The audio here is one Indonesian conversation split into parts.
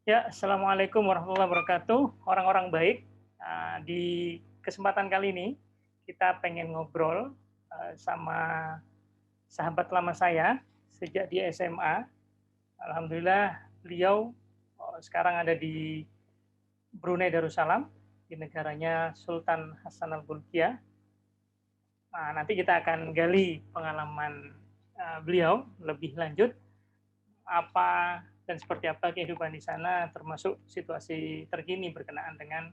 Ya, Assalamualaikum warahmatullahi wabarakatuh. Orang-orang baik, di kesempatan kali ini kita pengen ngobrol, sama sahabat lama saya sejak di SMA. Alhamdulillah beliau, sekarang ada di Brunei Darussalam, di negaranya Sultan Hassanal Bolkiah. Nah, nanti kita akan gali pengalaman, beliau lebih lanjut, apa dan seperti apa kehidupan di sana, termasuk situasi terkini berkenaan dengan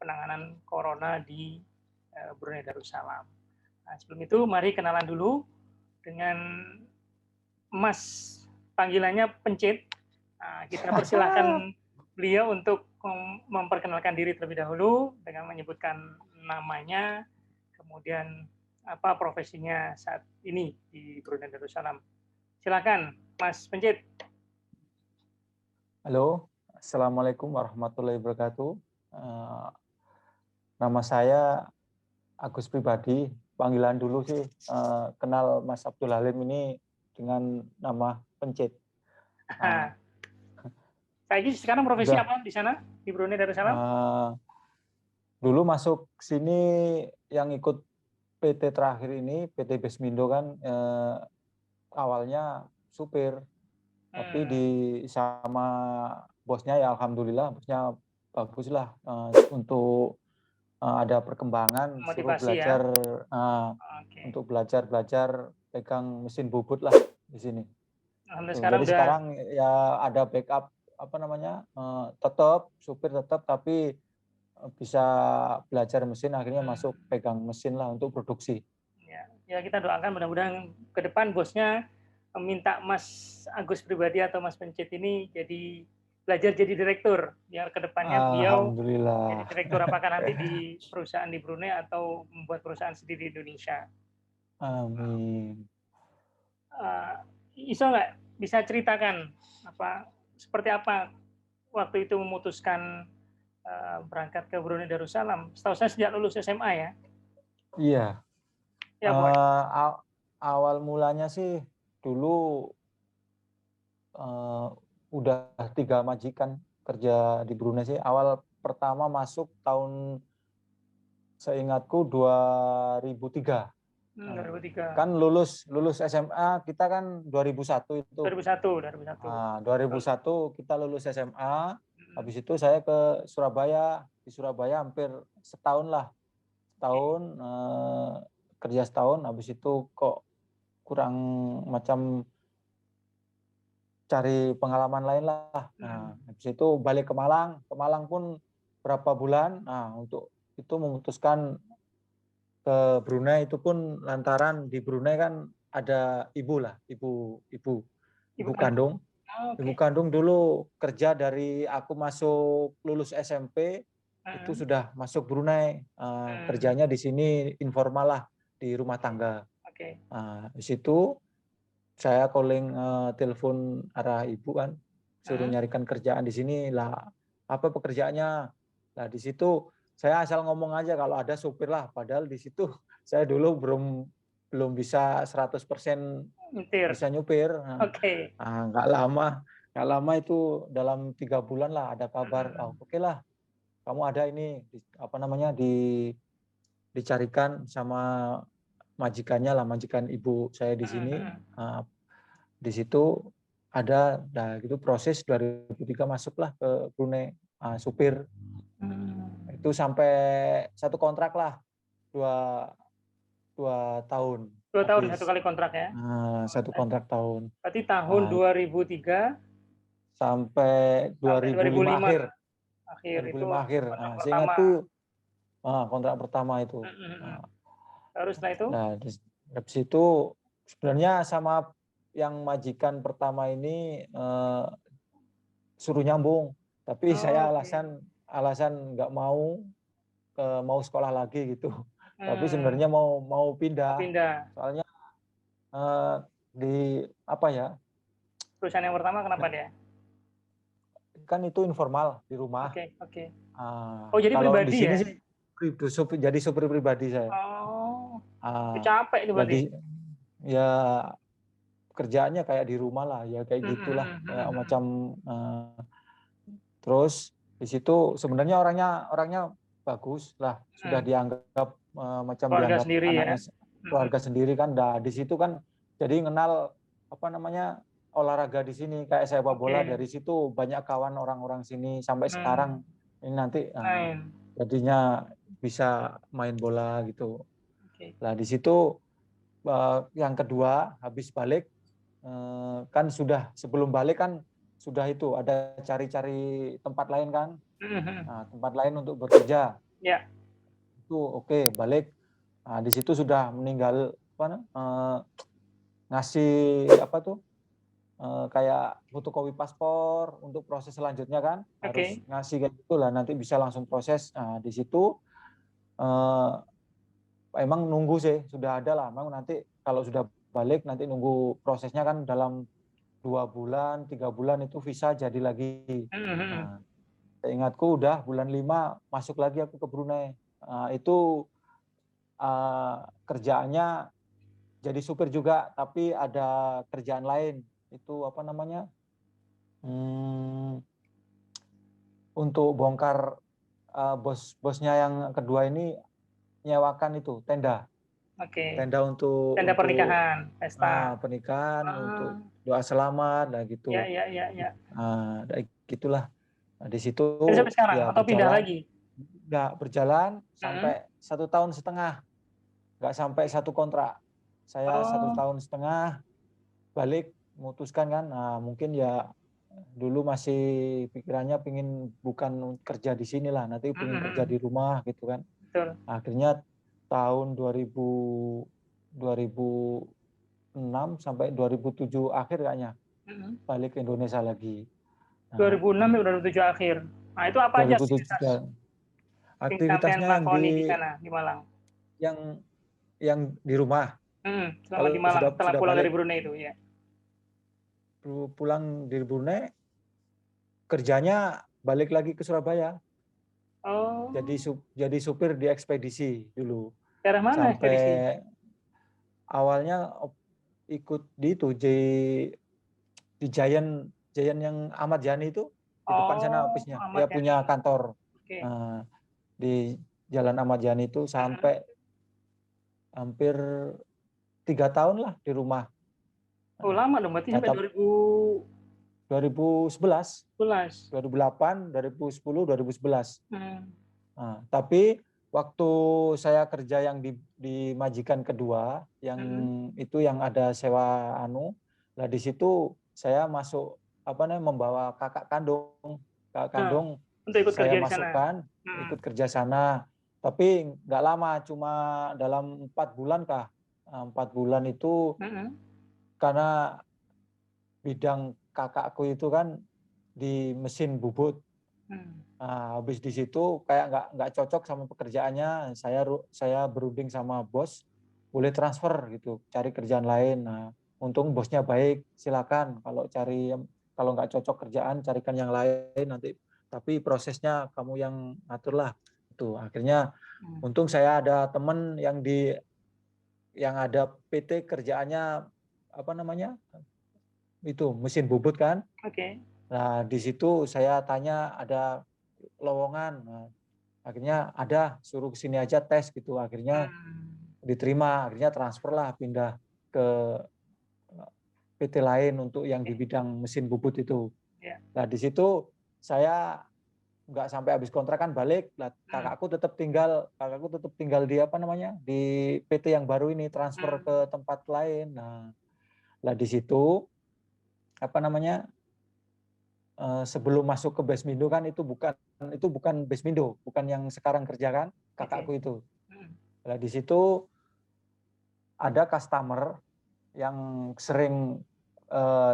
penanganan corona di Brunei Darussalam. Nah, sebelum itu mari kenalan dulu dengan Mas, panggilannya Pencit. Nah, kita persilahkan beliau untuk memperkenalkan diri terlebih dahulu dengan menyebutkan namanya, kemudian apa profesinya saat ini di Brunei Darussalam. Silakan, Mas Pencit. Halo, Assalamualaikum warahmatullahi wabarakatuh. Eh, Nama saya Agus Pribadi. Panggilan dulu sih, kenal Mas Abdul Halim ini dengan nama Pencit. Saya sekarang profesi Udah, apa di sana, di Brunei Darussalam? dulu masuk sini yang ikut PT terakhir ini, PT Besmindo kan, awalnya supir. Tapi sama bosnya ya Alhamdulillah, bosnya bagus lah, untuk ada perkembangan, suruh Motivasi ya. belajar, Oke. untuk belajar pegang mesin bubut lah di sini. Alhamdulillah Tuh, sekarang jadi udah. sekarang ya ada backup apa namanya, tetap supir tetap, tapi bisa belajar mesin, akhirnya masuk pegang mesin lah untuk produksi. Ya, kita doakan mudah-mudahan ke depan bosnya minta Mas Agus Pribadi atau Mas Pencit ini jadi belajar jadi direktur, biar ke depannya beliau jadi Alhamdulillah. direktur, apakah nanti di perusahaan di Brunei atau membuat perusahaan sendiri di Indonesia. Amin. Iso nggak bisa ceritakan seperti apa waktu itu memutuskan berangkat ke Brunei Darussalam? Setahu saya sejak lulus SMA ya. Iya. Ya, boleh. Awal mulanya sih dulu udah 3 majikan kerja di Brunei sih. Awal pertama masuk tahun seingatku 2003. 2003. Kan lulus SMA kita kan 2001 itu. 2001 kita lulus SMA. Habis itu saya ke Surabaya. Di Surabaya hampir setahun lah. Kerja setahun, habis itu kok kurang, macam cari pengalaman lain lah. Nah, habis itu balik ke Malang. Ke Malang pun berapa bulan. Nah, untuk itu memutuskan ke Brunei, itu pun lantaran di Brunei kan ada ibu kandung. Ibu kandung dulu kerja dari aku masuk lulus SMP, itu sudah masuk Brunei. Kerjanya di sini informal lah, di rumah tangga. Di situ saya calling, telepon arah ibu kan, suruh nyarikan kerjaan di sini lah. Apa pekerjaannya? Nah, di situ saya asal ngomong aja kalau ada supir lah, padahal di situ saya dulu belum bisa 100% bisa nyupir. Nggak lama itu, dalam 3 bulan lah ada kabar, oke lah, kamu ada ini, apa namanya, dicarikan sama majikannya lah, majikan ibu saya di sini. Di situ ada, nah itu proses 2003 masuklah ke Brunei, supir. Itu sampai 1 kontrak lah, 2 tahun. 2 tahun 1 kali kontrak ya? 1 kontrak tahun. Berarti tahun 2003 sampai 2005 akhir. 2005 akhir. Seingatku kontrak pertama itu. Terus setelah itu? Nah, habis itu sebenarnya sama yang majikan pertama ini suruh nyambung, tapi saya alasan nggak mau sekolah lagi gitu. Tapi sebenarnya mau pindah. Soalnya di apa ya? Perusahaan yang pertama kenapa dia? Kan itu informal di rumah. Oke. Jadi kalau pribadi di sini ya? Sih jadi supir pribadi saya. Capek itu berarti. Jadi ya kerjaannya kayak di rumah lah, ya kayak gitulah, kayak macam Terus di situ sebenarnya orangnya bagus lah, sudah dianggap macam keluarga dianggap sendiri ya. anaknya keluarga sendiri kan. Nah, di situ kan jadi kenal apa namanya olahraga di sini kayak sepak bola. Dari situ banyak kawan orang-orang sini sampai sekarang ini nanti jadinya bisa main bola gitu. Nah, di situ yang kedua habis balik kan sudah sebelum balik kan sudah itu ada cari-cari tempat lain kan, nah, tempat lain untuk bekerja. Ya. Itu oke, balik. Nah, di situ sudah meninggal ngasih apa tuh kayak fotokopi paspor untuk proses selanjutnya kan, harus ngasih kayak gitulah nanti bisa langsung proses. Nah, di situ emang nunggu sih sudah ada lah, memang nanti kalau sudah balik nanti nunggu prosesnya kan dalam 2 bulan, 3 bulan itu visa jadi lagi. Nah, seingatku udah bulan 5 masuk lagi aku ke Brunei. Itu kerjaannya jadi supir juga, tapi ada kerjaan lain. Itu apa namanya? Untuk bongkar bosnya yang kedua ini nyewakan itu tenda. Tenda untuk pernikahan, pesta. Pernikahan, untuk doa selamat, nah gitu. Ya. Nah, gitulah. Nah, di situ sampai sekarang ya atau pindah lagi? Nggak berjalan sampai 1,5 tahun, nggak sampai 1 kontrak. Saya 1,5 tahun balik, memutuskan kan, nah mungkin ya dulu masih pikirannya pingin bukan kerja di sini lah, nanti pingin kerja di rumah gitu kan. Betul. Akhirnya tahun 2006 sampai 2007 akhir kayaknya balik ke Indonesia lagi. 2006 sampai 2007 akhir. Nah, itu apa aja aktivitasnya yang di sana, di Malang? Yang di rumah. Selama di Malang, setelah pulang dari Brunei itu ya. Pulang dari Brunei, kerjanya balik lagi ke Surabaya. Jadi supir di ekspedisi dulu. Daerah mana sampai ekspedisi? Awalnya ikut di Giant yang Ahmad Yani itu di depan sana office-nya. Dia punya kantor. Di Jalan Ahmad Yani itu sampai hampir 3 tahun lah di rumah. Lama dong, berarti sampai 2011, 2008, 2010, 2011. Tapi waktu saya kerja yang di majikan kedua, yang itu yang ada sewa lah di situ saya masuk membawa kakak kandung untuk ikut saya kerja masukkan ikut kerja sana. Tapi nggak lama, cuma dalam 4 bulan kah. 4 bulan itu karena bidang kakakku itu kan di mesin bubut. Habis di situ kayak nggak cocok sama pekerjaannya, saya berunding sama bos, boleh transfer gitu, cari kerjaan lain. Nah, untung bosnya baik, silakan kalau nggak cocok kerjaan carikan yang lain nanti, tapi prosesnya kamu yang atur lah. Itu akhirnya untung saya ada teman yang ada PT kerjaannya itu mesin bubut kan. Nah, di situ saya tanya ada lowongan. Nah, akhirnya ada, suruh kesini aja tes gitu. Akhirnya diterima, akhirnya transfer lah, pindah ke PT lain untuk yang di bidang mesin bubut itu. Nah, di situ saya nggak sampai habis kontrak kan balik. Nah, kakakku tetap tinggal di PT yang baru ini, transfer ke tempat lain. Nah, di situ sebelum masuk ke Besmindo kan itu bukan Besmindo, bukan yang sekarang kerja kan kakakku itu. Nah, di situ ada customer yang sering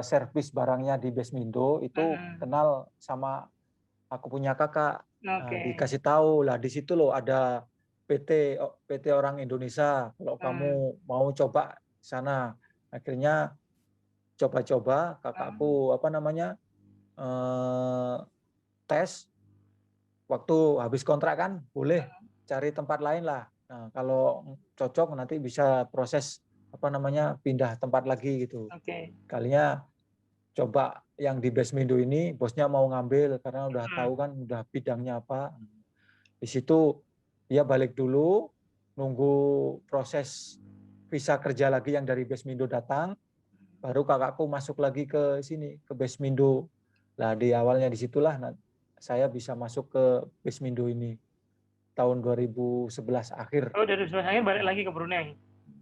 servis barangnya di Besmindo itu kenal sama aku punya kakak. Nah, dikasih tahu lah di situ loh ada PT orang Indonesia, kalau kamu mau coba sana. Akhirnya coba-coba kakakku tes, waktu habis kontrak kan boleh cari tempat lain lah. Nah, kalau cocok nanti bisa proses pindah tempat lagi gitu. Kalinya coba yang di Basmindo ini bosnya mau ngambil karena udah tahu kan udah bidangnya apa. Di situ dia balik dulu nunggu proses visa kerja lagi yang dari Basmindo datang, baru kakakku masuk lagi ke sini ke Basmindo. Lah di awalnya disitulah saya bisa masuk ke Basmindo ini tahun 2011 akhir. Oh, dari 2011 akhir balik lagi ke Brunei.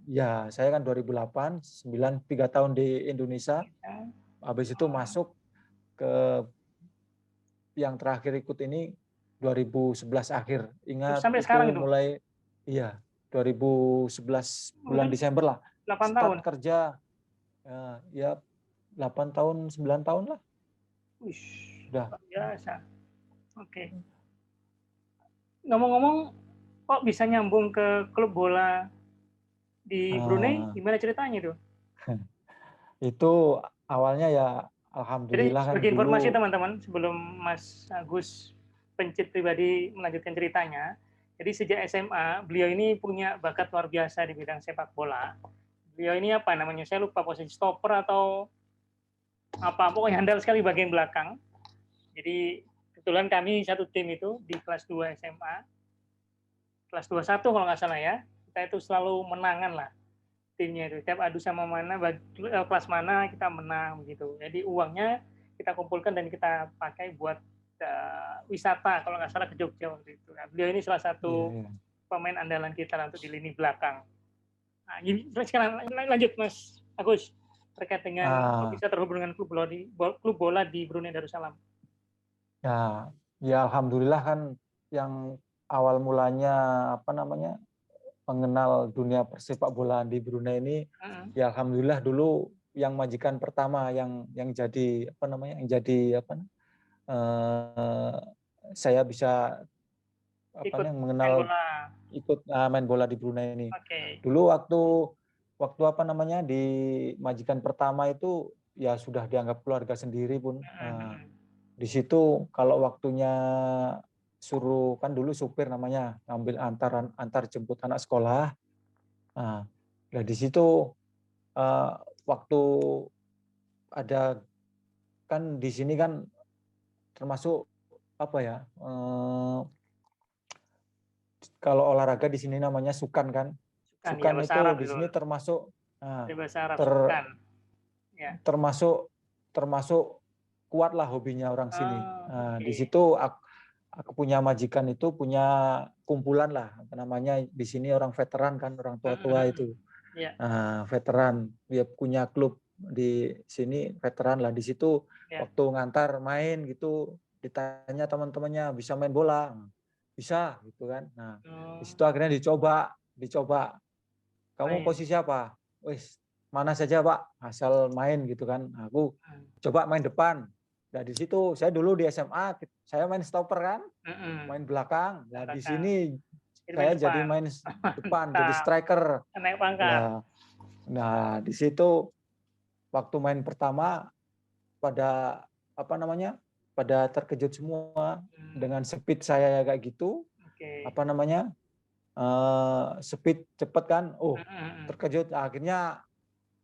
Ya, saya kan 2008, 9, 3 tahun di Indonesia. Habis itu masuk ke yang terakhir ikut ini 2011 akhir. Ingat sampai itu sekarang itu? mulai, iya, 2011 bulan Desember lah. 8 Start tahun? kerja, ya 8 tahun, 9 tahun lah. Udah. Biasa. Oke. Ngomong-ngomong, kok bisa nyambung ke klub bola di Brunei? Gimana ceritanya itu? Itu awalnya ya alhamdulillah Jadi kan sebagai informasi dulu. teman-teman, sebelum Mas Agus pencit pribadi melanjutkan ceritanya, jadi sejak SMA beliau ini punya bakat luar biasa di bidang sepak bola. Beliau ini apa namanya? Saya lupa posisi stopper atau apa, pokoknya handal sekali bagian belakang. Jadi kebetulan kami satu tim itu di kelas 2 SMA, kelas 21 kalau nggak salah ya, kita itu selalu menangan lah timnya itu. Tiap adu sama mana, kelas mana kita menang begitu. Jadi uangnya kita kumpulkan dan kita pakai buat wisata kalau nggak salah ke Jogja waktu itu. Nah, beliau ini salah satu pemain andalan kita untuk di lini belakang. Nah, sekarang lanjut Mas Agus terkait dengan bisa terhubung dengan klub bola di Brunei Darussalam. Ya alhamdulillah kan yang awal mulanya apa namanya mengenal dunia persepak bolaan di Brunei ini, ya alhamdulillah dulu yang majikan pertama yang jadi apa namanya yang jadi apa saya bisa apa yang mengenal ikut main bola di Brunei ini. Dulu waktu apa namanya di majikan pertama itu ya sudah dianggap keluarga sendiri pun. Di situ kalau waktunya suruh kan dulu supir namanya ngambil antar jemput anak sekolah. Nah di situ waktu ada kan di sini kan termasuk apa ya kalau olahraga di sini namanya sukan kan. Sukan ya, itu di sini termasuk termasuk kuat lah hobinya orang sini. Nah, di situ aku punya majikan itu punya kumpulan lah namanya di sini orang veteran kan orang tua-tua itu. Veteran dia punya klub di sini veteran lah di situ waktu ngantar main gitu ditanya teman-temannya bisa main bola bisa gitu kan. Nah di situ akhirnya dicoba kamu posisi apa? Wis mana saja Pak asal main gitu kan. Aku coba main depan. Nah di situ saya dulu di SMA saya main stopper kan, main belakang. Nah di sini saya jadi main depan, jadi striker. Naik pangkat. Nah di situ waktu main pertama pada apa namanya pada terkejut semua dengan speed saya kayak gitu. Apa namanya speed cepet kan. Terkejut akhirnya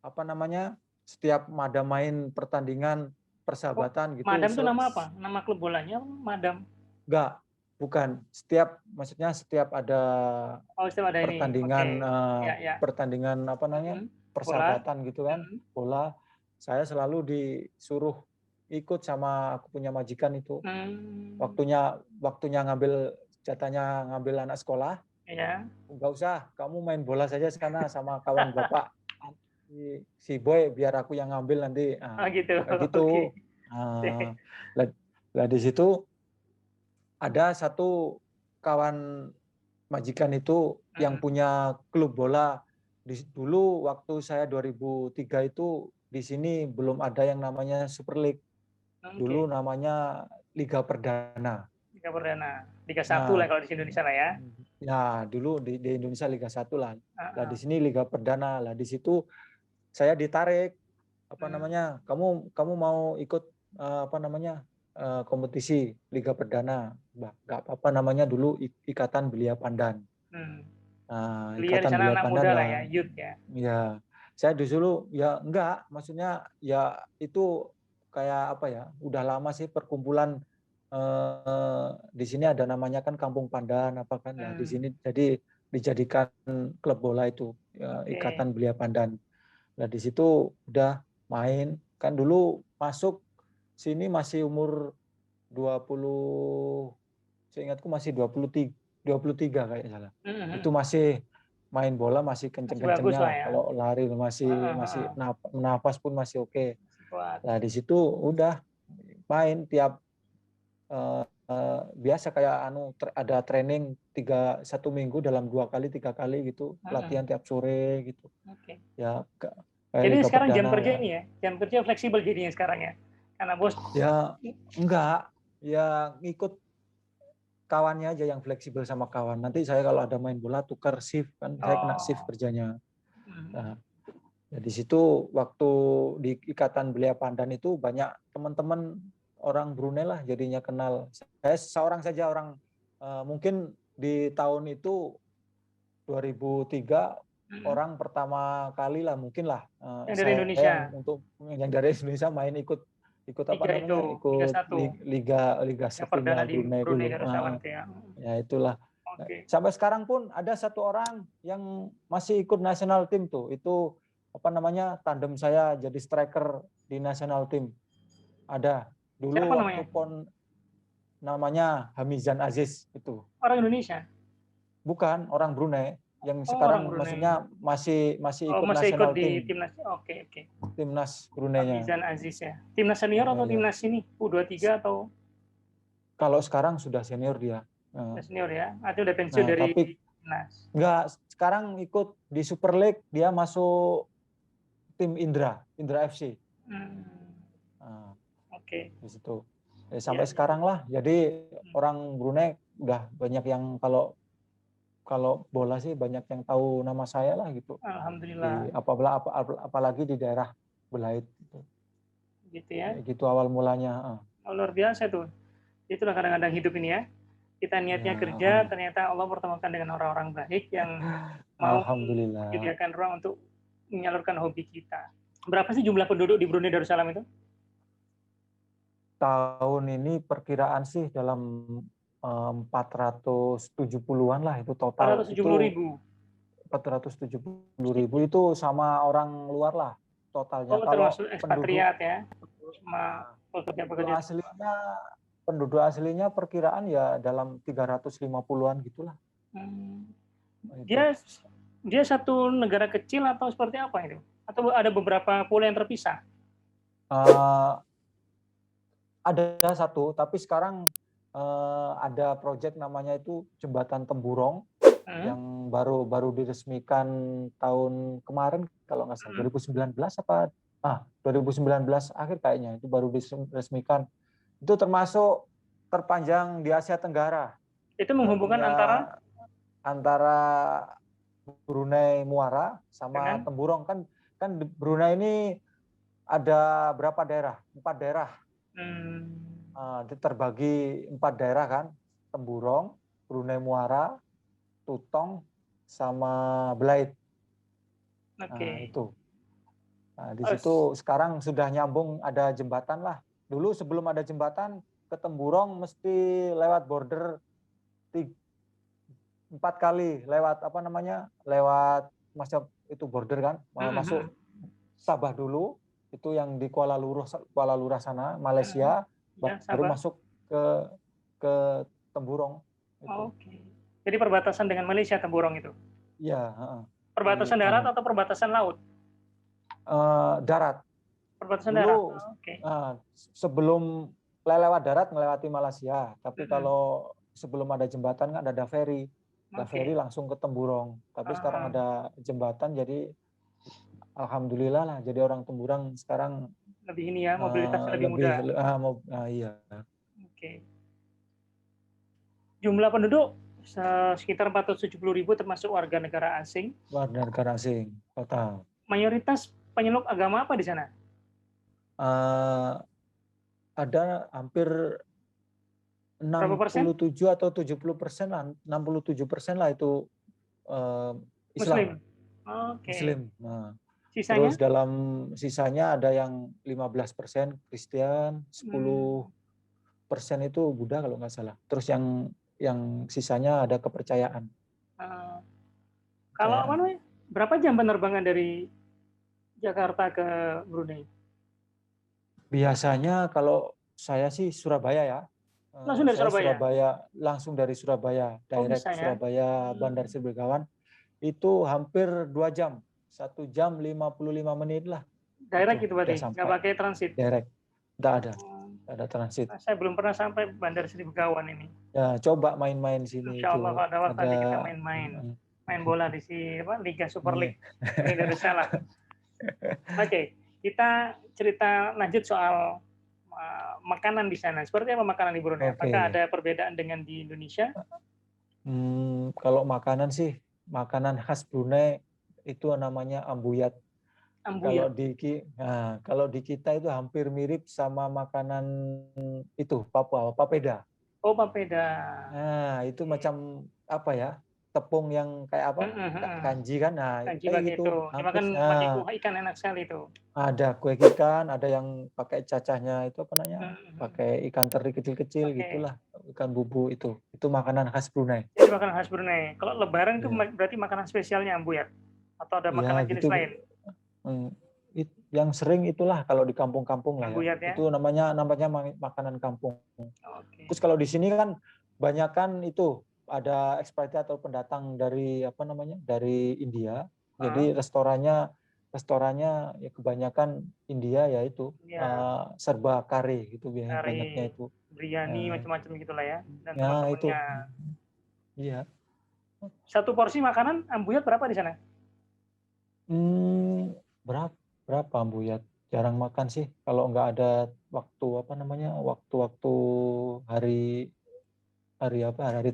apa namanya setiap Madam main pertandingan persahabatan gitu. Madam itu nama apa? Nama klub bolanya Madam? Enggak, bukan. Maksudnya setiap ada pertandingan pertandingan apa namanya persahabatan gitu kan bola, saya selalu disuruh ikut sama aku punya majikan itu. Waktunya ngambil jatahnya ngambil anak sekolah. Enggak usah, kamu main bola saja sana sama kawan bapak si Boy biar aku yang ngambil nanti. Gitu. Lah di situ ada satu kawan majikan itu yang punya klub bola. Dulu waktu saya 2003 itu di sini belum ada yang namanya Super League. Dulu namanya Liga Perdana. Liga 1 lah kalau di Indonesia lah ya. Ya, dulu di Indonesia Liga 1 lah. Lah di sini Liga Perdana. Lah di situ saya ditarik apa namanya? Kamu mau ikut apa namanya? Kompetisi Liga Perdana. Enggak apa-apa namanya dulu Ikatan Belia Pandan. Ikatan Belia Pandan lah ya, youth ya. Ya. Saya disuruh ya enggak, maksudnya ya itu kayak apa ya? Udah lama sih perkumpulan di sini ada namanya kan Kampung Pandan apa kan. Nah, di sini jadi dijadikan klub bola itu ya, Ikatan Belia Pandan. Nah, di situ udah main kan dulu masuk sini masih umur 20, seingatku masih 23 kayak salah. Itu masih main bola masih kenceng-kencengnya lah. Ya. Kalau lari masih napas pun masih oke. Nah, di situ udah main tiap biasa kayak ada training 1 minggu dalam 2 kali 3 kali gitu, latihan tiap sore gitu. Ya kayak jadi Liga sekarang Perdana, jam kerja ini ya, jam kerja fleksibel jadinya sekarang ya, karena bos ya enggak, ya ngikut kawannya aja yang fleksibel sama kawan. Nanti saya kalau ada main bola tukar shift kan, saya kena shift kerjanya. Nah, di situ waktu di Ikatan Belia Pandan itu banyak teman-teman orang Brunei lah jadinya kenal. Saya seorang saja orang mungkin di tahun itu 2003 orang pertama kali lah mungkin lah yang dari Indonesia. yang dari Indonesia main ikut apa namanya ikut Liga Saktinya Brunei dulu. Ya itulah. Sampai sekarang pun ada satu orang yang masih ikut national team tuh. Itu apa namanya tandem saya jadi striker di national team. Ada dulu siapa waktu namanya Hamizan Aziz itu. Orang Indonesia? Bukan, orang Brunei yang sekarang maksudnya masih ikut national team. Timnas. Oke. Timnas Brunei-nya. Hamizan Aziz ya. Timnas senior atau timnas ini U23 atau? Kalau sekarang sudah senior dia. Senior ya. Atau udah pensiun dari timnas? Enggak, sekarang ikut di Super League, dia masuk tim Indra FC. Oke. Di situ. Sampai sekarang lah. Jadi orang Brunei udah banyak yang kalau bola sih banyak yang tahu nama saya lah gitu. Alhamdulillah. Apalagi di daerah Belait gitu. Gitu ya. Gitu awal mulanya. Luar biasa tuh. Itulah kadang-kadang hidup ini ya. Kita niatnya kerja, ternyata Allah pertemukan dengan orang-orang baik yang mau menyediakan ruang untuk menyalurkan hobi kita. Berapa sih jumlah penduduk di Brunei Darussalam itu? Tahun ini perkiraan sih dalam 470-an lah itu total. 470.000 itu sama orang luar lah totalnya. Kalau termasuk ekspatriat ya, sama pekerja-pekerja. Penduduk aslinya perkiraan ya dalam 350-an gitulah. Dia satu negara kecil atau seperti apa itu? Atau ada beberapa pulau yang terpisah? Ada satu, tapi sekarang ada proyek namanya itu Jembatan Temburong yang baru diresmikan tahun kemarin kalau nggak salah 2019 apa 2019 akhir kayaknya itu baru diresmikan. Itu termasuk terpanjang di Asia Tenggara. Itu menghubungkan antara Brunei Muara sama Temburong kan Brunei ini ada berapa daerah? 4 daerah. Terbagi 4 daerah kan, Temburong, Brunei Muara, Tutong, sama Belait. Itu. Di situ sekarang sudah nyambung ada jembatan lah. Dulu sebelum ada jembatan ke Temburong mesti lewat border 4 kali lewat lewat itu border kan, masuk Sabah dulu. Itu yang di Kuala Lurah sana, Malaysia, baru masuk ke Temburong. Oke. Jadi perbatasan dengan Malaysia Temburong itu? Iya. Perbatasan darat atau perbatasan laut? Darat. Perbatasan darat. Sebelum lewat darat melewati Malaysia, tapi kalau sebelum ada jembatan kan ada ferry. Ferry langsung ke Temburong. Tapi sekarang ada jembatan jadi alhamdulillah lah, jadi orang Temburong sekarang lebih ini ya, mobilitasnya lebih mudah. Iya. Oke. Jumlah penduduk sekitar 470.000 termasuk warga negara asing. Warga negara asing total. Mayoritas penyeluk agama apa di sana? Ada hampir 67 atau 70% lah, 67% lah itu Islam. Muslim. Muslim. Sisanya? Terus dalam sisanya ada yang 15% Kristen, 10% itu Buddha kalau nggak salah. Terus yang sisanya ada kepercayaan. Kalau apa namanya? Berapa jam penerbangan dari Jakarta ke Brunei? Biasanya kalau saya sih Surabaya ya. Langsung dari Saya Surabaya? langsung dari Surabaya, Oh bisa direct ya? Surabaya Bandar Sri Begawan. Itu hampir 2 jam. 1 jam 55 menit lah. Direct Itu itu udah berarti? Nggak sampai. pakai transit? Direct. Nggak ada. Nggak ada transit. Saya belum pernah sampai Bandar Sri Begawan ini. Ya, coba main-main sini Insya Allah itu. kalau ada waktu nanti kita Ada. main-main. Main bola di Liga Super Iya. League. Ini Darussalam. Oke, kita cerita lanjut soal makanan di sana. Seperti apa makanan di Brunei? Apakah Oke. ada perbedaan dengan di Indonesia? Kalau makanan sih, makanan khas Brunei itu namanya ambuyat. Ambuyat. Kalau di kita itu hampir mirip sama makanan itu Papua, papeda. Oh, papeda. Nah, itu macam apa ya? Tepung yang kayak apa? Kanji kan? Nah, Kanji kayak pakai gitu. itu. Hampir. Dimakan pakai kuah ikan enak sekali itu. Ada kue ikan, ada yang pakai cacahnya itu apa namanya? Pakai ikan teri kecil-kecil gitulah, ikan bubu itu. Itu makanan khas Brunei. Itu makanan khas Brunei. Kalau Lebaran itu Ya. berarti makanan spesialnya ambuyat atau ada Ya makanan jenis gitu. lain? Yang sering itulah kalau di kampung-kampung lah ya. Ambuyat ya. Itu namanya makanan kampung. Okay. Terus kalau di sini kan banyak kan itu ada ekspatriat atau pendatang dari apa namanya? Dari India. Jadi restorannya ya kebanyakan India ya itu serba kari gitu banyaknya itu. Biryani macam-macam gitulah ya. Dan ya itu. Iya. Satu porsi makanan ambuyat berapa di sana? Berapa ambuyat? Jarang makan sih kalau nggak ada waktu apa namanya? Waktu-waktu hari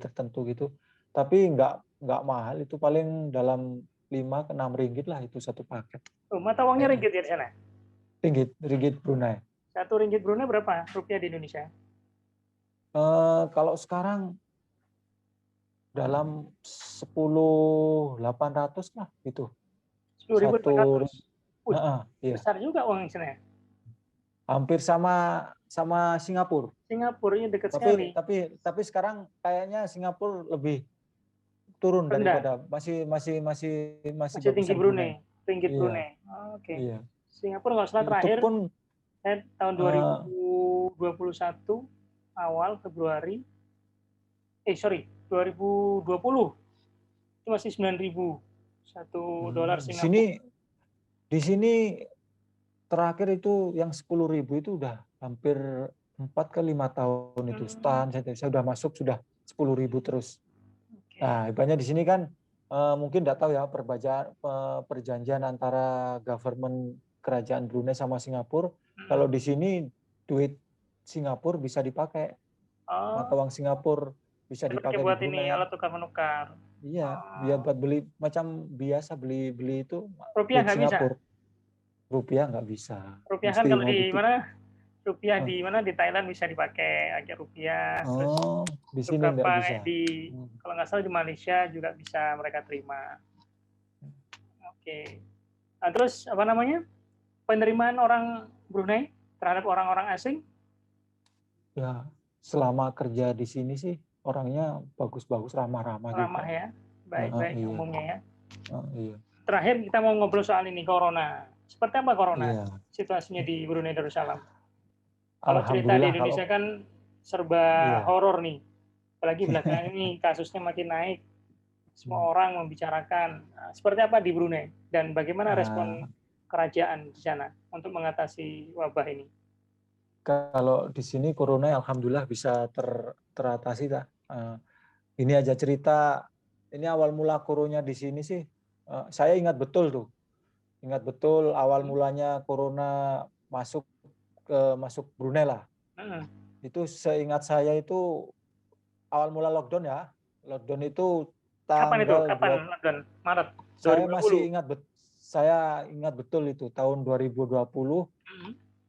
tertentu gitu. Tapi nggak mahal, itu paling dalam 5 ke 6 ringgit lah itu satu paket. Oh, mata uangnya ringgit ya di sana? Ringgit Brunei. 1 ringgit Brunei berapa rupiah di Indonesia? Kalau sekarang dalam 10.800 lah gitu. 10.800. Iya. Besar juga uang di sana. Hampir sama Singapura. Singapura ini dekat sekali. Tapi sekarang kayaknya Singapura lebih turun daripada masih tinggi Brunei. Ringgit Brunei. Oke. Iya. Singapura kalau salah terakhir tahun 2021 awal Februari 2020 itu masih 9.000 $1 Singapura. Di sini terakhir itu yang 10.000 itu udah hampir 4 ke 5 tahun itu stand. Saya udah masuk sudah 10.000 terus. Nah, ibaratnya di sini kan mungkin nggak tahu ya perjanjian antara government kerajaan Brunei sama Singapura. Kalau di sini duit Singapura bisa dipakai, mata uang Singapura bisa dipakai buat di Brunei. Ini alat tukar menukar. Iya, dia buat beli macam biasa beli itu. Rupiah nggak bisa. Rupiah nggak bisa. Rupiah kan kalau di mana? Rupiah di mana di Thailand bisa dipakai aja rupiah. Terus di sini nggak bisa. Kalau nggak salah di Malaysia juga bisa mereka terima. Oke. Nah, terus apa namanya? Penerimaan orang Brunei terhadap orang-orang asing? Ya, selama kerja di sini sih orangnya bagus-bagus, ramah-ramah gitu. Ramah ya, baik-baik iya. Umumnya ya. Iya. Terakhir kita mau ngobrol soal ini corona. Seperti apa corona situasinya di Brunei Darussalam? Kalau cerita di Indonesia kan serba horor nih. Apalagi belakangan ini kasusnya makin naik. Semua orang membicarakan. Seperti apa di Brunei? Dan bagaimana respon kerajaan di sana untuk mengatasi wabah ini? Kalau di sini corona alhamdulillah bisa teratasi. Ini aja cerita, ini awal mula corona di sini sih. Saya ingat betul awal mulanya corona masuk Brunei lah. Itu seingat saya itu awal mula lockdown ya. Lockdown itu Kapan lockdown? Maret 2020. Saya ingat betul itu tahun 2020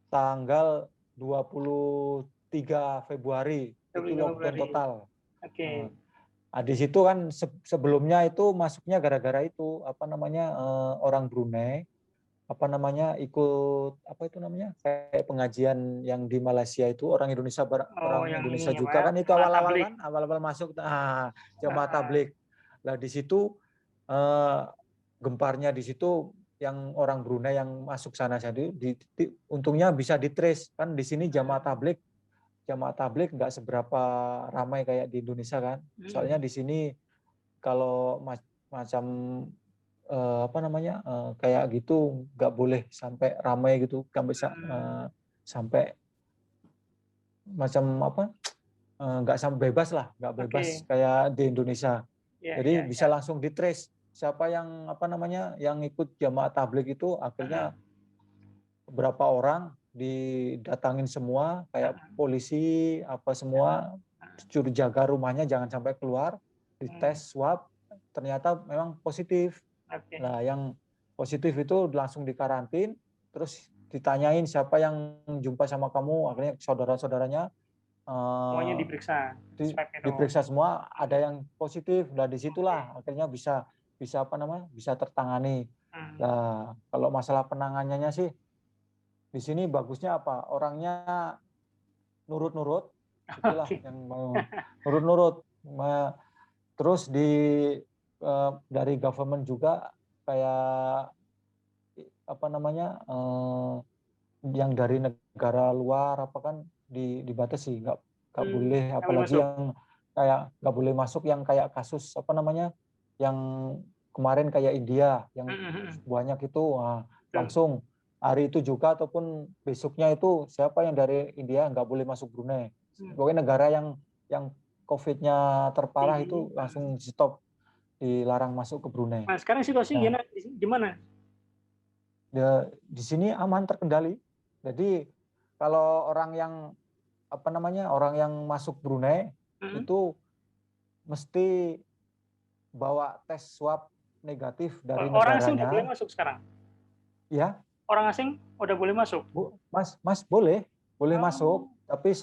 tanggal 23 Februari itu lockdown total. Oke. Nah, di situ kan sebelumnya itu masuknya gara-gara itu apa namanya orang Brunei apa namanya, ikut apa itu namanya, kayak pengajian yang di Malaysia itu orang Indonesia orang yang Indonesia ini ya, Pak, juga ya, kan, itu jamaah awal-awal tablik. kan, awal-awal masuk jamaah Heeh. tablik. Lah di situ gemparnya di situ yang orang Brunei yang masuk sana jadi untungnya bisa ditrace kan. Di sini jamaah tablik nggak seberapa ramai kayak di Indonesia kan. Soalnya di sini kalau macam apa namanya, kayak gitu nggak boleh sampai ramai gitu, nggak bisa sampai macam apa, nggak sampai bebas lah, nggak bebas Oke. kayak di Indonesia. Ya, Jadi ya, bisa ya. langsung ditrace siapa yang apa namanya, yang ikut jamaah tabligh itu. Akhirnya berapa orang didatangin semua, kayak polisi apa semua, suruh jaga rumahnya jangan sampai keluar, dites swab, ternyata memang positif. Oke. Nah, yang positif itu langsung dikarantin, terus ditanyain siapa yang jumpa sama kamu, akhirnya saudara-saudaranya Semuanya diperiksa, swab itu. diperiksa semua, ada yang positif. Nah, disitulah akhirnya bisa apa namanya, bisa tertangani. Nah, kalau masalah penanganannya sih di sini bagusnya apa? Orangnya nurut-nurut, itulah Oke. yang mau nurut-nurut. Terus dari government juga kayak apa namanya, yang dari negara luar apa kan dibatasi, nggak boleh, Nggak boleh apalagi masuk. yang kayak nggak boleh masuk yang kayak kasus apa namanya, yang kemarin kayak India yang banyak itu, langsung hari itu juga ataupun besoknya itu siapa yang dari India nggak boleh masuk Brunei. Pokoknya negara yang COVID-nya terparah itu langsung stop, dilarang masuk ke Brunei. Nah, sekarang situasinya Nah, gimana? di sini aman, terkendali. Jadi kalau orang yang apa namanya, orang yang masuk Brunei itu mesti bawa tes swab negatif dari Orang asing udah boleh negaranya. masuk sekarang? Ya, Orang asing udah boleh masuk? Mas boleh masuk, Oh, tapi harus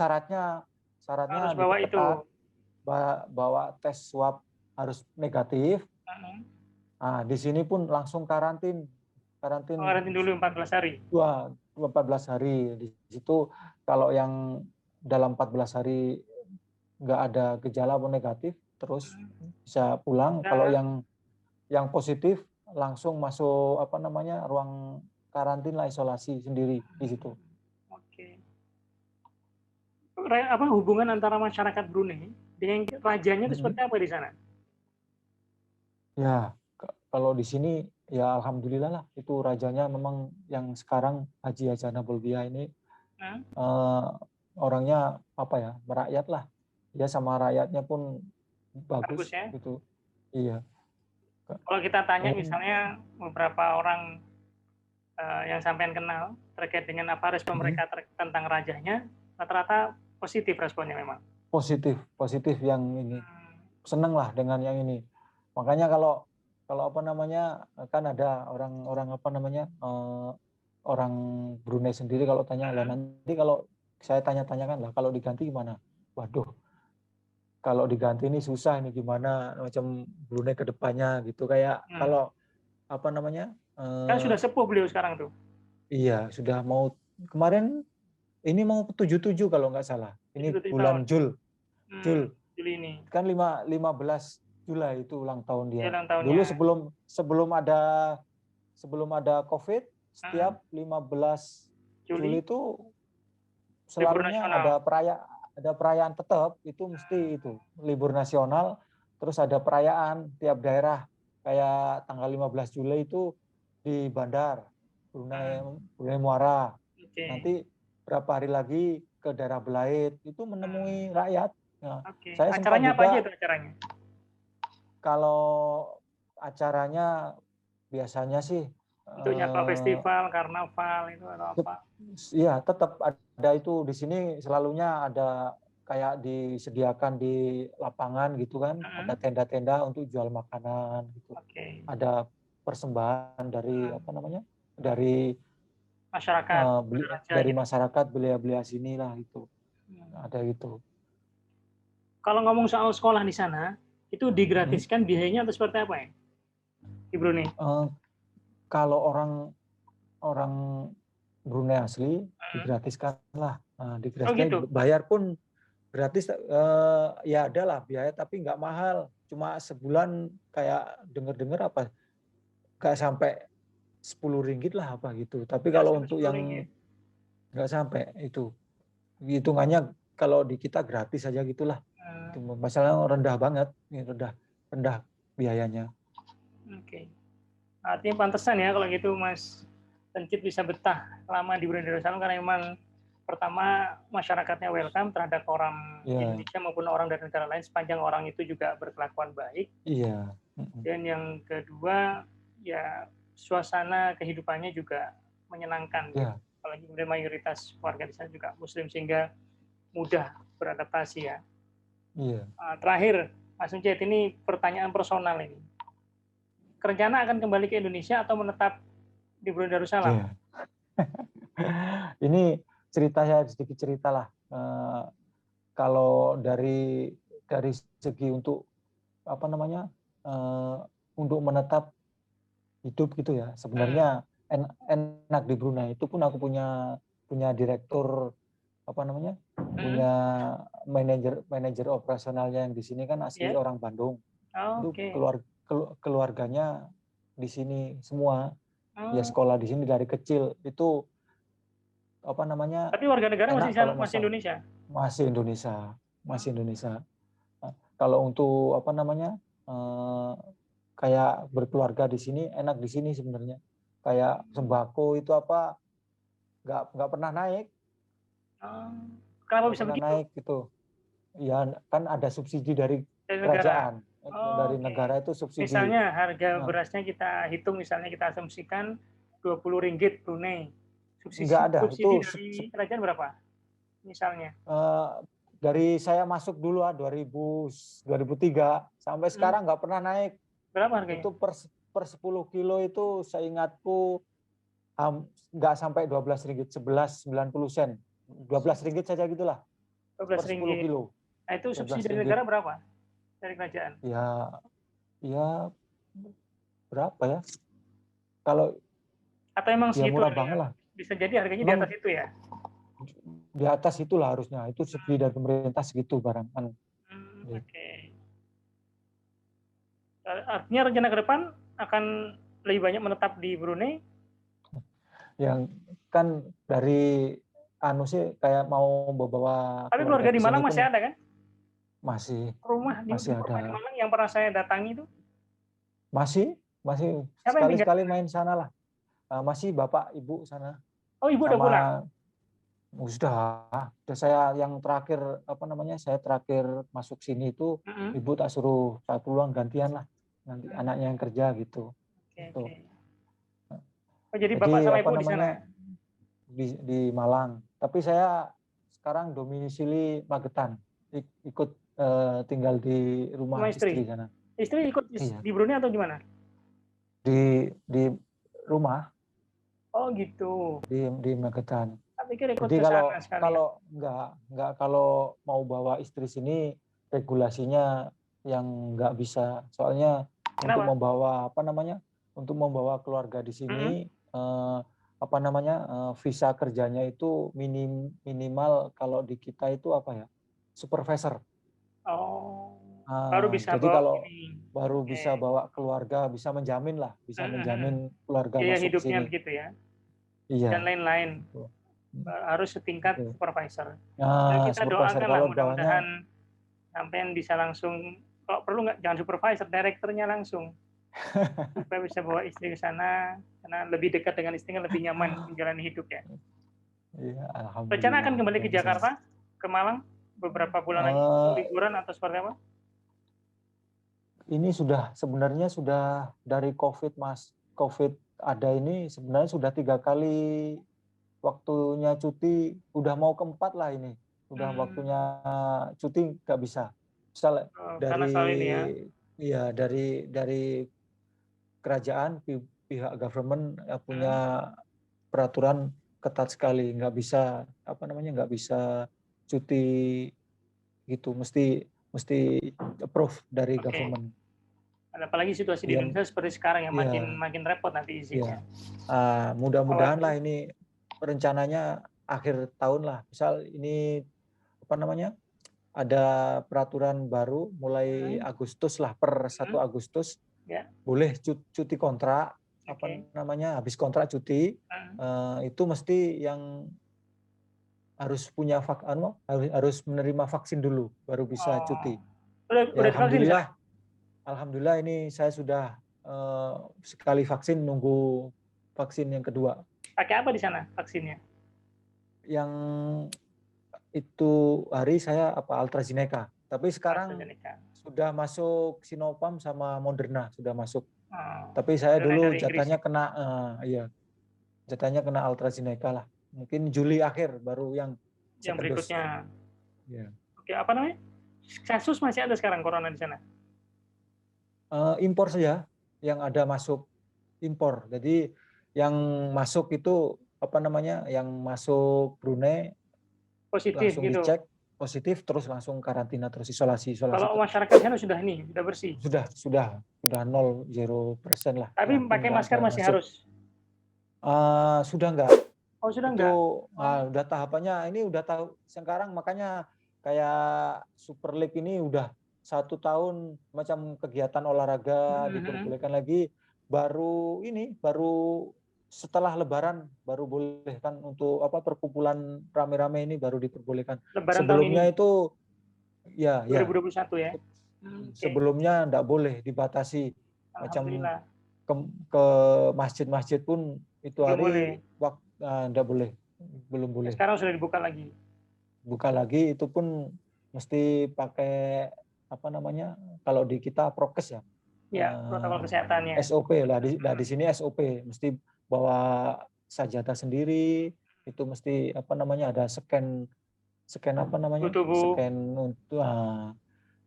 syaratnya bawa itu. diperketat. Bawa tes swab harus negatif. Nah, di sini pun langsung karantin Karantin dulu 14 hari. 14 hari. Di situ kalau yang dalam 14 hari nggak ada gejala pun negatif, terus bisa pulang. Kalau yang positif langsung masuk apa namanya, ruang karantina, isolasi sendiri di situ. Oke. Apa hubungan antara masyarakat Brunei dengan rajanya itu seperti apa di sana? Ya, kalau di sini ya alhamdulillah lah, itu rajanya memang yang sekarang Haji Hajana Bolkiah ini orangnya apa ya, merakyat lah. Ya sama rakyatnya pun Bagus bagus ya. gitu. Iya. Kalau kita tanya misalnya beberapa orang yang sampean kenal terkait dengan apa respon mereka tentang rajanya, rata-rata positif responnya memang. Positif yang ini. Seneng lah dengan yang ini. Makanya kalau apa namanya, kan ada orang apa namanya, orang Brunei sendiri kalau tanya, lah nanti kalau saya tanya-tanyakan lah kalau diganti gimana? Waduh, kalau diganti ini susah ini gimana macam Brunei ke depannya gitu, kayak kalau apa namanya? Kan sudah sepuh beliau sekarang tuh. Iya, sudah mau kemarin ini mau 77 kalau nggak salah. Ini 77 tahun. bulan Juli ini. Kan 15 Juli itu ulang tahun dia. Ulang Dulu tahunnya. sebelum ada COVID, setiap 15 Juli itu selalunya ada perayaan tetap, itu mesti itu libur nasional, terus ada perayaan tiap daerah, kayak tanggal 15 Juli itu di Bandar Brunei Muara. Nanti berapa hari lagi ke daerah Belait itu menemui rakyat. Nah, saya sempat acaranya apa aja juga, itu acaranya? kalau acaranya biasanya sih Untuk nyapa festival, karnaval itu atau apa? Iya, tetap ada itu di sini, selalunya ada kayak disediakan di lapangan gitu kan, ada tenda-tenda untuk jual makanan gitu. Ada persembahan dari apa namanya? Dari masyarakat, dari gitu. masyarakat, belia-belia sini lah itu. Ada itu. Kalau ngomong soal sekolah di sana, itu digratiskan biayanya atau seperti apa ya? Di Brunei? Kalau orang orang Brunei asli, Hmm. digratiskan lah. Oh Digratiskan, gitu. bayar pun gratis, ya ada lah biaya tapi nggak mahal. Cuma sebulan kayak denger-dengar apa, nggak sampai 10 ringgit lah apa gitu. Tapi Nggak kalau sampai untuk 10 yang ringgit. nggak sampai itu, hitungannya kalau di kita gratis aja gitulah. Itu Hmm. masalahnya rendah banget, ini rendah rendah biayanya. Oke. Artinya pantesan ya kalau gitu Mas Pencit bisa betah lama di Brunei Darussalam karena memang pertama masyarakatnya welcome terhadap orang Iya, Indonesia maupun orang dari negara lain sepanjang orang itu juga berkelakuan baik. iya. Mm-mm. Dan yang kedua ya suasana kehidupannya juga menyenangkan gitu. Ya, Apalagi kemudian mayoritas warga di sana juga Muslim sehingga mudah beradaptasi ya. iya. Terakhir Mas Pencit ini pertanyaan personal ini. Rencana akan kembali ke Indonesia atau menetap di Brunei Darussalam? Iya. Ini ceritanya sedikit cerita lah. Kalau dari segi untuk apa namanya, untuk menetap hidup gitu ya, Hmm. sebenarnya enak di Brunei. Itu pun aku punya direktur apa namanya, Hmm. punya manajer manajer operasionalnya yang di sini kan asli Ya. orang Bandung. Oh, Itu oke. keluarganya di sini semua. Dia Oh. sekolah di sini dari kecil. Itu apa namanya, Tapi warga negara masih enak di sana, kalau masih masalah Indonesia. masih Indonesia, masih Hmm. Indonesia. Kalau untuk apa namanya, kayak berkeluarga di sini enak di sini sebenarnya. Kayak sembako itu apa, nggak pernah naik, Oh. Kenapa nggak bisa pernah begitu? naik gitu. Ya kan ada subsidi dari Dari negara. kerajaan, Oh, dari oke. negara itu subsidi. Misalnya harga Nah, berasnya kita hitung, misalnya kita asumsikan 20 ringgit Brunei. nggak Subsidi, ada. Itu subsidi dari kerajaan berapa? Misalnya. eh, dari saya masuk dulu 2003 sampai Hmm. sekarang nggak pernah naik. Berapa harganya? Itu per 10 kilo itu seingatku nggak sampai 12 ringgit, 11,90 sen. 12 ringgit saja gitulah, 12 per 10 ringgit. kilo. Nah, itu subsidi 12 dari ringgit. negara berapa? Dari kerajaan. Ya, ya berapa ya? Kalau Atau emang ya segitu murah banget harganya? lah. Bisa jadi harganya di atas Emang itu ya? di atas itulah harusnya. Itu subsidi dari pemerintah segitu barang kan. Hmm, Gitu. oke. Artinya rencana ke depan akan lebih banyak menetap di Brunei. Yang kan dari anu sih kayak mau bawa Tapi keluarga keluarga di di sini Malang masih pun ada kan? masih Rumah di masih rumah di ada. Malang yang pernah saya datangi itu. Masih masih Siapa yang tinggal? sekali-sekali main sana lah. Masih bapak ibu sana Oh, ibu udah pulang. sama. Sudah saya yang terakhir apa namanya, saya terakhir masuk sini itu Mm-mm. ibu tak suruh saya pulang gantian lah, nanti anaknya yang kerja gitu. Oke, Itu. oke. Oh, jadi bapak Jadi sama apa ibu di sana. namanya, di Malang. Tapi saya sekarang domisili Magetan, ikut tinggal di Sama rumah istri istri. sana. Istri ikut Iya, di Brunei atau gimana? di rumah Oh, gitu. di Magetan. Saya pikir ikut Jadi ke kalau sana sekalian. kalau nggak kalau mau bawa istri sini, regulasinya yang nggak bisa. Soalnya untuk Kenapa? membawa apa namanya, untuk membawa keluarga di sini, Mm-mm. apa namanya, visa kerjanya itu minimal kalau di kita itu apa ya, supervisor. Oh, baru bisa Jadi bawa kalau ini. baru Oke. bisa bawa keluarga, bisa menjamin lah, bisa Mm-mm. menjamin keluarga Biaya masuk hidupnya sini. begitu ya. Dan Iya, lain-lain. itu. Harus setingkat Itu. supervisor. Dan Nah, kita supervisor doakan lah kalau bawahnya. mudah-mudahan sampean bisa langsung, kalau perlu nggak jangan supervisor, direkturnya langsung, supaya bisa bawa istri ke sana karena lebih dekat dengan istrinya, lebih nyaman menjalani hidup ya. Iya, Rencana akan alhamdulillah kembali yang ke bisa. Jakarta, ke Malang beberapa bulan lagi untuk Eh, liburan atau seperti apa? ini sebenarnya sudah dari COVID, Mas. COVID ada ini sebenarnya sudah 3 kali waktunya cuti, udah mau keempat lah ini. Udah waktunya Hmm, cuti nggak bisa. Misal karena dari soal ini ya. ya dari kerajaan, pihak government punya Hmm, peraturan ketat sekali, nggak bisa apa namanya, nggak bisa cuti gitu, mesti mesti approve dari oke, government. Apalagi situasi di Yang Indonesia seperti sekarang yang ya, makin repot nanti izinnya. mudah-mudahan lah ini rencananya akhir tahun lah. Misal ini apa namanya? Ada peraturan baru mulai Agustus lah, per 1 Agustus boleh cuti kontrak, apa namanya, habis kontrak cuti, itu mesti yang harus punya harus menerima vaksin dulu baru bisa cuti. Udah Alhamdulillah ini saya sudah sekali vaksin, nunggu vaksin yang kedua. Pakai apa di sana vaksinnya? Yang itu hari saya AstraZeneca. Tapi sekarang sudah masuk Sinopharm sama Moderna sudah masuk. Tapi saya dulu jatahnya kena AstraZeneca lah. Mungkin Juli akhir baru yang berikutnya. Ya. Oke, apa namanya? Kasus masih ada sekarang corona di sana? Impor saja yang ada masuk impor. Jadi yang masuk itu apa namanya? Yang masuk Brunei positif langsung gitu. Dicek positif terus langsung karantina terus isolasi. Kalau masyarakat sana sudah bersih. Sudah 0% lah. Tapi pakai masker masih harus. Sudah enggak. Oh, sudah itu enggak. Udah tahapannya ini udah tahu sekarang, makanya kayak Super League ini udah 1 tahun macam kegiatan olahraga diperbolehkan lagi baru setelah Lebaran baru boleh kan untuk perkumpulan rame-rame ini baru diperbolehkan. Lebaran Sebelumnya itu 2021 ya. Sebelumnya enggak boleh, dibatasi. Macam ke masjid-masjid pun itu hari enggak boleh. Belum boleh. Sekarang sudah dibuka lagi. Buka lagi itu pun mesti pakai apa namanya? Kalau di kita prokes ya. Ya, protokol kesehatannya. SOP lah di sini SOP mesti bawa sajadah sendiri, itu mesti apa namanya? Ada scan apa namanya? Scan untuk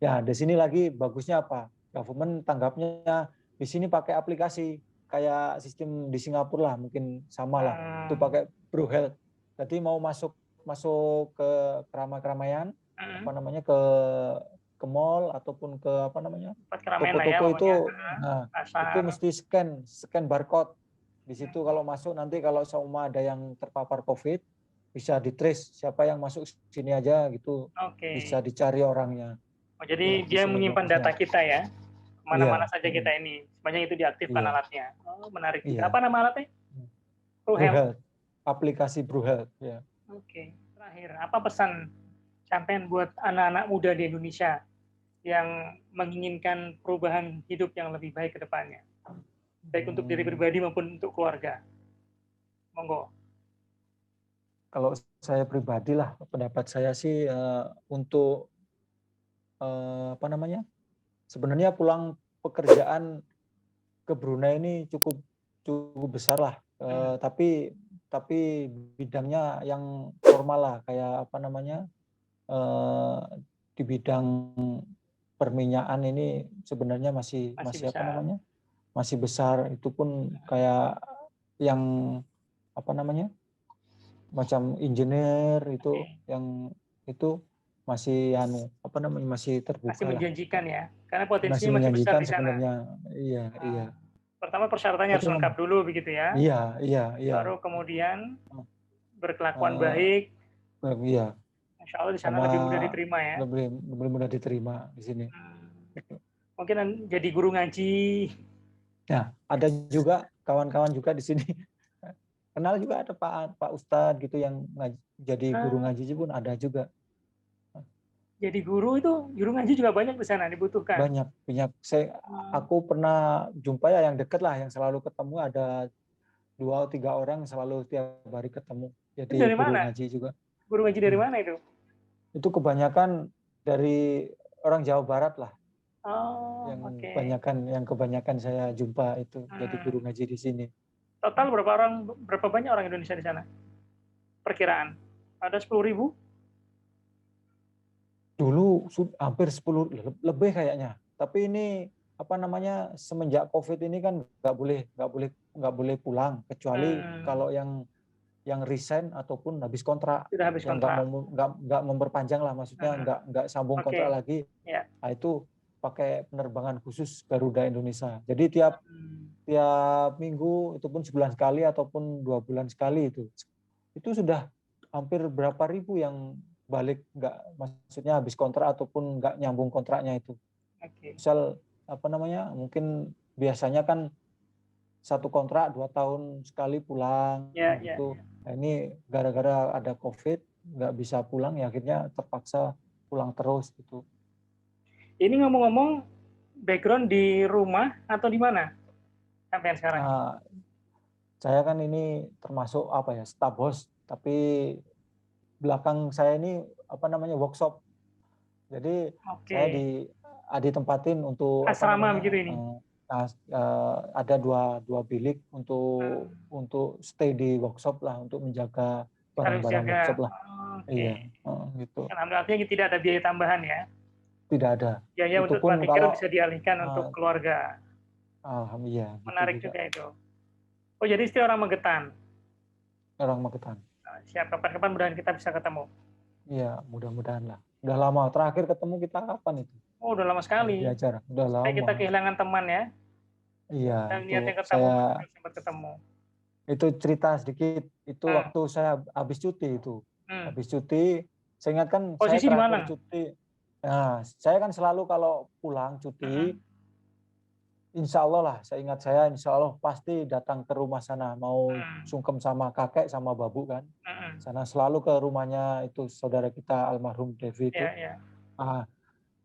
ya di sini lagi bagusnya apa? Government tanggapnya di sini pakai aplikasi kayak sistem di Singapura lah, mungkin sama lah. Itu pakai BruHealth. Jadi mau masuk ke keramaian, apa namanya, ke mall ataupun ke apa namanya, toko-toko itu, itu mesti scan barcode. Di situ kalau masuk nanti kalau seumpama ada yang terpapar COVID bisa di-trace siapa yang masuk sini aja gitu, bisa dicari orangnya. Jadi dia menyimpan data kita ya, mana-mana saja kita ini, sebanyak itu diaktifkan alatnya. Menarik. Apa nama alatnya? BruHealth. Aplikasi BruHealth. Ya. Oke. Terakhir, apa pesan sampean buat anak-anak muda di Indonesia yang menginginkan perubahan hidup yang lebih baik ke depannya, baik untuk diri pribadi maupun untuk keluarga? Monggo. Kalau saya pribadi lah, pendapat saya sih untuk apa namanya? Sebenarnya pulang pekerjaan ke Brunei ini cukup besar lah, tapi bidangnya yang formal lah, kayak apa namanya, di bidang perminyakan ini sebenarnya masih apa namanya, masih besar. Itu pun kayak yang apa namanya, macam engineer itu yang itu masih apa namanya, masih terbuka, masih menjanjikan lah. Ya, karena potensinya masih besar di sana sebenarnya. Iya. Pertama persyaratannya harus lengkap dulu begitu ya. Iya. Baru kemudian berkelakuan baik. Iya. Insya Allah di sana lebih mudah diterima ya. Lebih mudah diterima di sini. Mungkin jadi guru ngaji. Ya, ada juga kawan-kawan juga di sini. Kenal juga ada Pak Ustadz gitu yang jadi guru ngaji pun ada juga. Jadi guru ngaji juga banyak di sana dibutuhkan. Banyak. Aku pernah jumpa ya yang dekat lah, yang selalu ketemu ada 2 atau 3 orang selalu tiap hari ketemu. Jadi dari guru mana? ngaji juga. Guru ngaji dari mana itu? Itu kebanyakan dari orang Jawa Barat lah. Yang kebanyakan saya jumpa itu jadi guru ngaji di sini. Total berapa banyak orang Indonesia di sana? Perkiraan ada 10.000? Dulu hampir 10 lebih kayaknya. Tapi ini apa namanya, semenjak COVID ini kan nggak boleh pulang kecuali kalau yang resign ataupun habis kontrak. Sudah habis kontrak. Nggak memperpanjang lah, maksudnya nggak sambung kontrak lagi. Ya. Nah, itu pakai penerbangan khusus Garuda Indonesia. Jadi tiap minggu itu pun sebulan sekali ataupun 2 bulan sekali itu sudah hampir berapa ribu yang balik, nggak, maksudnya habis kontrak ataupun nggak nyambung kontraknya itu. Misal mungkin biasanya kan satu kontrak 2 tahun sekali pulang gitu. Nah, ini gara-gara ada COVID nggak bisa pulang, ya akhirnya terpaksa pulang terus gitu. Ini ngomong-ngomong, background di rumah atau di mana sampai sekarang? Saya kan ini termasuk staf house, tapi belakang saya ini workshop. Jadi saya ditempatin untuk asrama begitu ini. Ada dua bilik untuk stay di workshop lah, untuk menjaga barang-barang workshop lah. Iya, gitu. Artinya tidak ada biaya tambahan ya? Tidak ada. Biaya untuk tempat tidur bisa dialihkan untuk keluarga. Iya. Menarik juga itu. Oh, jadi istri orang Magetan. Orang Magetan. Siap, kapan-kapan mudah-mudahan kita bisa ketemu. Iya, mudah-mudahan lah. Udah lama. Terakhir ketemu kita kapan itu? Oh, udah lama sekali. Di acara. Udah lama. Sampai kita kehilangan teman ya. Iya. Dan niatnya ketemu, sempat ketemu. Itu cerita sedikit. Itu waktu saya habis cuti itu. Habis cuti, saya ingat kan posisi saya terakhir cuti. Nah, saya kan selalu kalau pulang cuti, insya Allah pasti datang ke rumah sana, mau sungkem sama kakek sama babu kan. Sana selalu ke rumahnya itu saudara kita almarhum Devi itu.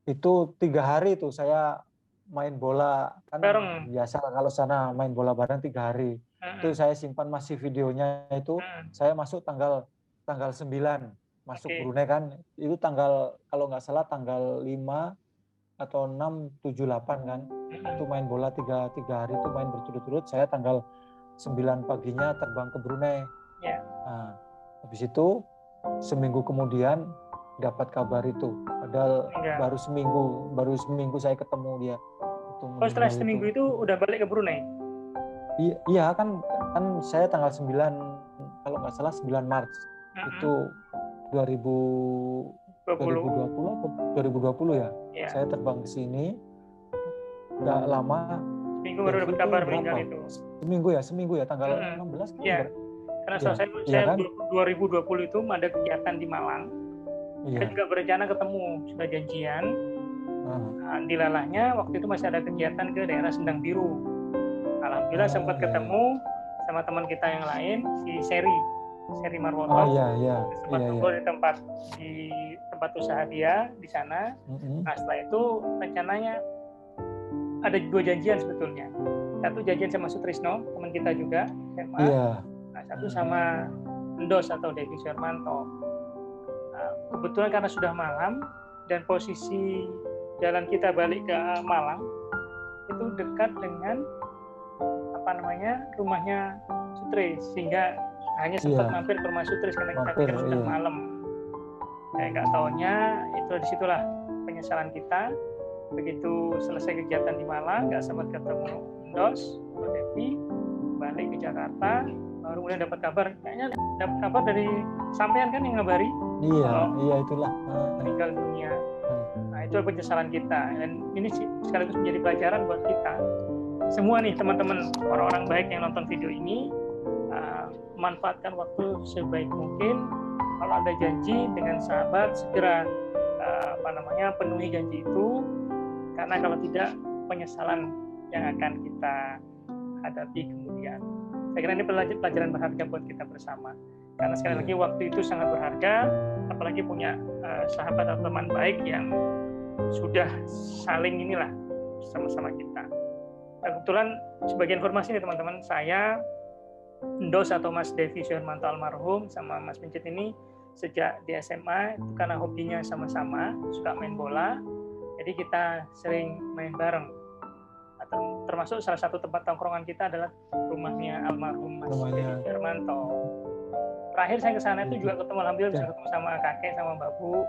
Itu 3 hari itu saya main bola kan bareng. Biasa kalau sana main bola bareng 3 hari. Itu saya simpan masih videonya itu. Saya masuk tanggal 9 masuk Brunei kan. Itu tanggal kalau nggak salah tanggal 5 atau 6, 7, 8 kan. Itu main bola 3 hari itu main berturut-turut. Saya tanggal 9 paginya terbang ke Brunei. Nah, habis itu seminggu kemudian dapat kabar itu. Padahal baru seminggu saya ketemu dia. Setelah seminggu itu udah balik ke Brunei? Iya kan saya tanggal 9 kalau nggak salah 9 Maret itu 2020 ya. Saya terbang ke sini nggak lama. Seminggu baru dapat kabar meninggal itu. Seminggu ya tanggal 16 kan. Iya. Karena saya 2020 itu ada kegiatan di Malang. Saya juga berencana ketemu, sudah janjian. Dilalahnya waktu itu masih ada kegiatan ke daerah Sendang Biru. Alhamdulillah sempat ketemu sama teman kita yang lain, si Seri Marwoto. Sempat ngobrol di tempat usaha dia di sana. Nah, setelah itu rencananya ada 2 janjian sebetulnya. Satu janjian sama Sutrisno, teman kita juga, SMA. Nah, satu sama Endos atau Devi Shermanto. Nah, kebetulan karena sudah malam dan posisi jalan kita balik ke Malang itu dekat dengan rumahnya Sutris, sehingga hanya sempat mampir ke rumah Sutris karena kita pikir sudah malam. Nggak taunya itu disitulah penyesalan kita. Begitu selesai kegiatan di Malang, nggak sempat ketemu Endos atau Devi, balik ke Jakarta, baru kemudian dapat kabar, kayaknya dapat kabar dari sampean kan yang ngabari. Iya itulah meninggal dunia. Nah, itu penyesalan kita, dan ini sekaligus menjadi pelajaran buat kita semua nih, teman-teman orang-orang baik yang nonton video ini. Manfaatkan waktu sebaik mungkin. Kalau ada janji dengan sahabat, segera penuhi janji itu, karena kalau tidak penyesalan yang akan kita hadapi kemudian. Saya kira ini pelajaran berharga buat kita bersama, karena sekali lagi waktu itu sangat berharga, apalagi punya sahabat atau teman baik yang sudah saling sama-sama kita. Dan kebetulan sebagai informasi nih teman-teman, saya Endos atau Mas Devi Shermanto almarhum sama Mas Pincit ini sejak di SMA itu karena hobinya sama-sama suka main bola, jadi kita sering main bareng. Termasuk salah satu tempat tongkrongan kita adalah rumahnya almarhum Mas Devi Shermanto. Terakhir saya ke sana itu juga ketemu, alhamdulillah bisa ketemu sama kakek, sama babu,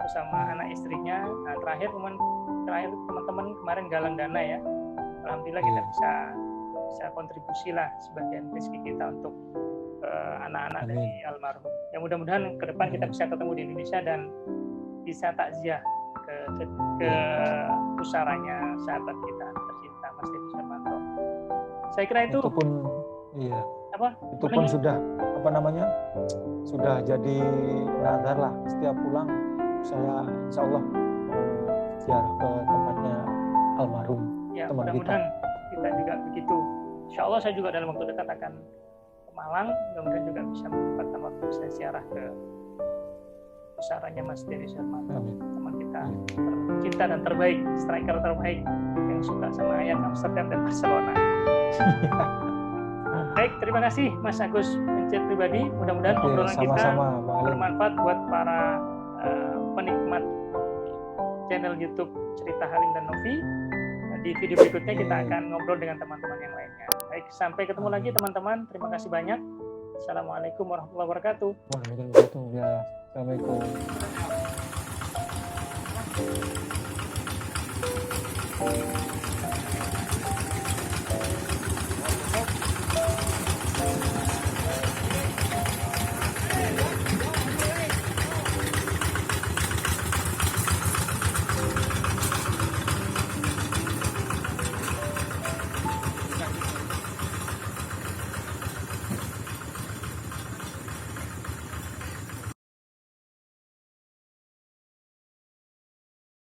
terus sama anak istrinya. Nah, terakhir teman-teman kemarin galang dana ya. Alhamdulillah kita bisa kontribusi lah sebagian rezeki kita untuk anak-anak dari almarhum. Yang mudah-mudahan ke depan kita bisa ketemu di Indonesia dan bisa takziah ke pusaranya sahabat kita tercinta Mas Deddy Surmanto. Saya kira itu pun iya. Apa? Itu pun sudah sudah jadi nazar lah. Setiap pulang saya insya Allah mau ziarah ke tempatnya almarhum ya, teman kita. Mudah-mudahan kita juga begitu. Insya Allah saya juga dalam waktu dekat akan ke Malang. Mudah-mudahan juga bisa menyempatkan waktu saya ziarah ke pusaranya Mas Deddy Surmanto, teman kita tercinta dan terbaik, striker terbaik yang suka sama Ajax Amsterdam dan Barcelona. Baik, terima kasih Mas Agus Pencet Pribadi. Mudah-mudahan obrolan kita bermanfaat buat para penikmat channel YouTube Cerita Halim dan Novi. Di video berikutnya kita akan ngobrol dengan teman-teman yang lainnya. Baik, sampai ketemu lagi teman-teman. Terima kasih banyak. Assalamualaikum warahmatullahi wabarakatuh. Assalamualaikum.